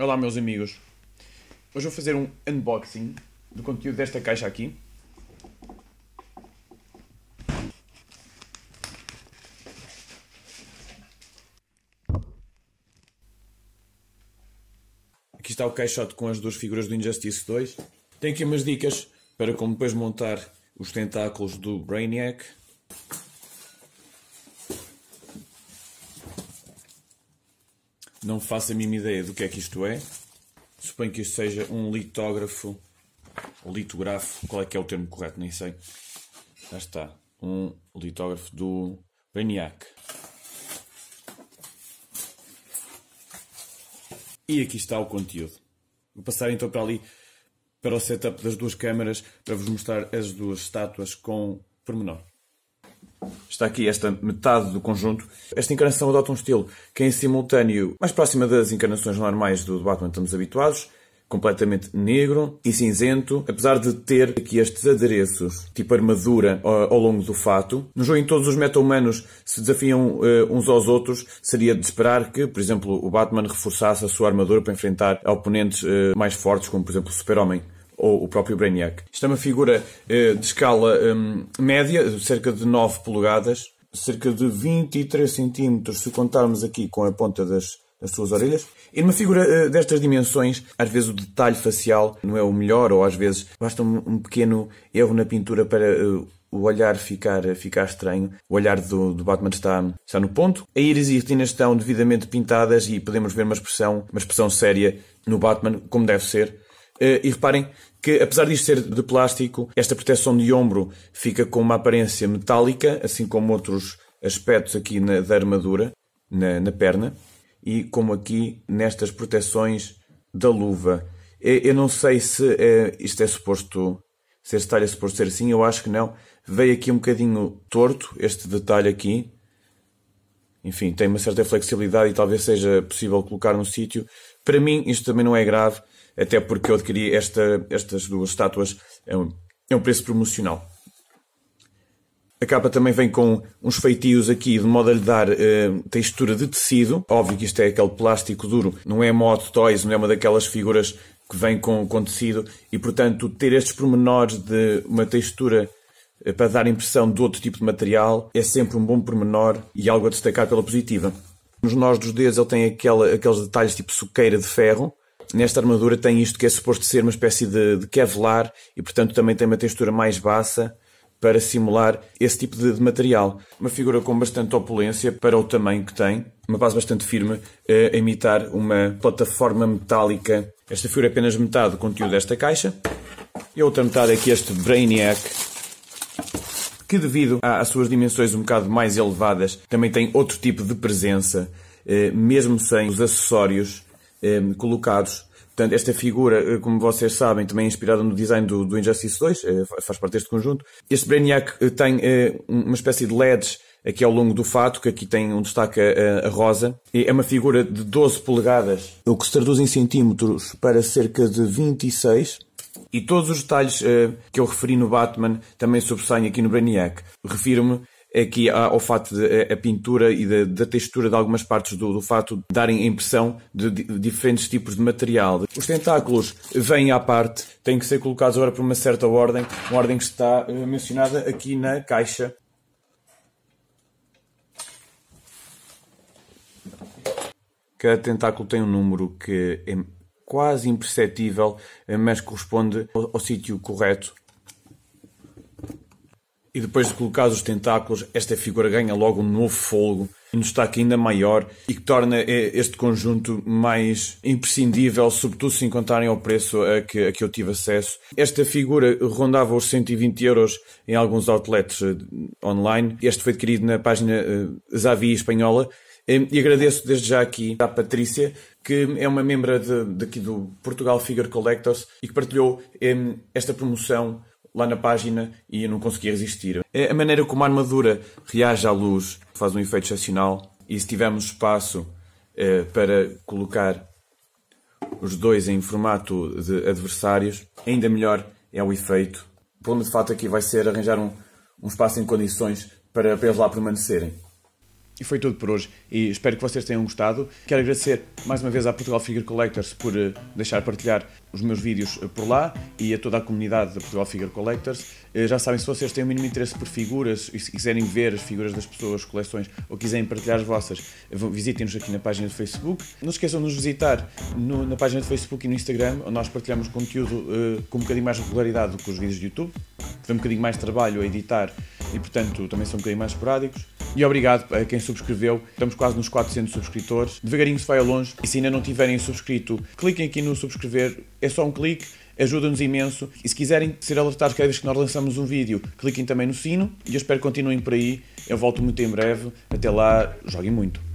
Olá meus amigos, hoje vou fazer um unboxing do conteúdo desta caixa aqui. Aqui está o caixote com as duas figuras do Injustice 2. Tem aqui umas dicas para como depois montar os tentáculos do Brainiac. Não faço a mínima ideia do que é que isto é. Suponho que isto seja um litógrafo, ou litografo, qual é que é o termo correto, nem sei. Já está, um litógrafo do Brainiac. E aqui está o conteúdo. Vou passar então para ali, para o setup das duas câmaras, para vos mostrar as duas estátuas com pormenor. Está aqui esta metade do conjunto. Esta encarnação adota um estilo que é em simultâneo mais próxima das encarnações normais do Batman que estamos habituados, completamente negro e cinzento, apesar de ter aqui estes adereços, tipo armadura, ao longo do fato. No jogo em todos os meta-humanos se desafiam uns aos outros, seria de esperar que, por exemplo, o Batman reforçasse a sua armadura para enfrentar oponentes mais fortes, como por exemplo o Super-Homem ou o próprio Brainiac. Isto é uma figura de escala média, cerca de 9 polegadas, cerca de 23 cm, se contarmos aqui com a ponta das suas orelhas. E numa figura destas dimensões, às vezes o detalhe facial não é o melhor, ou às vezes basta um pequeno erro na pintura para o olhar ficar estranho. O olhar do Batman está no ponto. A íris e a retina estão devidamente pintadas e podemos ver uma expressão séria no Batman, como deve ser. E reparem que, apesar disto ser de plástico, esta proteção de ombro fica com uma aparência metálica, assim como outros aspectos aqui da armadura, na perna, e como aqui nestas proteções da luva. Eu não sei se isto é suposto, se este detalhe é suposto ser assim, eu acho que não. Veio aqui um bocadinho torto, este detalhe aqui. Enfim, tem uma certa flexibilidade e talvez seja possível colocar no sítio. Para mim, isto também não é grave, até porque eu adquiri estas duas estátuas a um preço promocional. A capa também vem com uns feitios aqui, de modo a lhe dar textura de tecido. Óbvio que isto é aquele plástico duro, não é mod toys, não é uma daquelas figuras que vem com tecido. E, portanto, ter estes pormenores de uma textura para dar impressão de outro tipo de material é sempre um bom pormenor e algo a destacar pela positiva. Nos nós dos dedos ele tem aqueles detalhes tipo suqueira de ferro. Nesta armadura tem isto que é suposto ser uma espécie de Kevlar e, portanto, também tem uma textura mais baixa para simular esse tipo de material. Uma figura com bastante opulência para o tamanho que tem, uma base bastante firme, a imitar uma plataforma metálica. Esta figura é apenas metade do conteúdo desta caixa. E a outra metade é aqui este Brainiac, que devido às suas dimensões um bocado mais elevadas, também tem outro tipo de presença, mesmo sem os acessórios colocados. Portanto, esta figura, como vocês sabem, também é inspirada no design do Injustice 2, faz parte deste conjunto. Este Brainiac tem uma espécie de LEDs aqui ao longo do fato, que aqui tem um destaque a rosa. É uma figura de 12 polegadas, o que se traduz em centímetros para cerca de 26. E todos os detalhes que eu referi no Batman também sobressaem aqui no Brainiac. Refiro-me aqui ao fato de a pintura e da textura de algumas partes do fato darem a impressão de diferentes tipos de material. Os tentáculos vêm à parte, têm que ser colocados agora por uma certa ordem, uma ordem que está mencionada aqui na caixa. Cada tentáculo tem um número que é quase imperceptível, mas corresponde ao sítio correto. E depois de colocados os tentáculos, esta figura ganha logo um novo fôlego, um destaque ainda maior e que torna este conjunto mais imprescindível, sobretudo se encontrarem ao preço a que eu tive acesso. Esta figura rondava os 120 € em alguns outlets online. Este foi adquirido na página Zavi espanhola. E agradeço desde já aqui à Patrícia, que é uma membra daqui do Portugal Figure Collectors e que partilhou esta promoção lá na página e eu não consegui resistir. A maneira como a armadura reage à luz faz um efeito excepcional e se tivermos espaço para colocar os dois em formato de adversários, ainda melhor é o efeito. O problema de fato aqui vai ser arranjar um espaço em condições para eles lá permanecerem. E foi tudo por hoje, e espero que vocês tenham gostado. Quero agradecer mais uma vez à Portugal Figure Collectors por deixar partilhar os meus vídeos por lá e a toda a comunidade da Portugal Figure Collectors. Já sabem, se vocês têm o mínimo interesse por figuras e se quiserem ver as figuras das pessoas, coleções, ou quiserem partilhar as vossas, visitem-nos aqui na página do Facebook. Não se esqueçam de nos visitar na página do Facebook e no Instagram, onde nós partilhamos conteúdo com um bocadinho mais regularidade do que os vídeos de YouTube. Foi um bocadinho mais trabalho a editar e, portanto, também são um bocadinho mais esporádicos. E obrigado a quem subscreveu. Estamos quase nos 400 subscritores. Devagarinho se vai a longe. E se ainda não tiverem subscrito, cliquem aqui no subscrever. É só um clique, ajuda-nos imenso. E se quiserem ser alertados cada vez que nós lançamos um vídeo, cliquem também no sino. E eu espero que continuem por aí. Eu volto muito em breve. Até lá, joguem muito.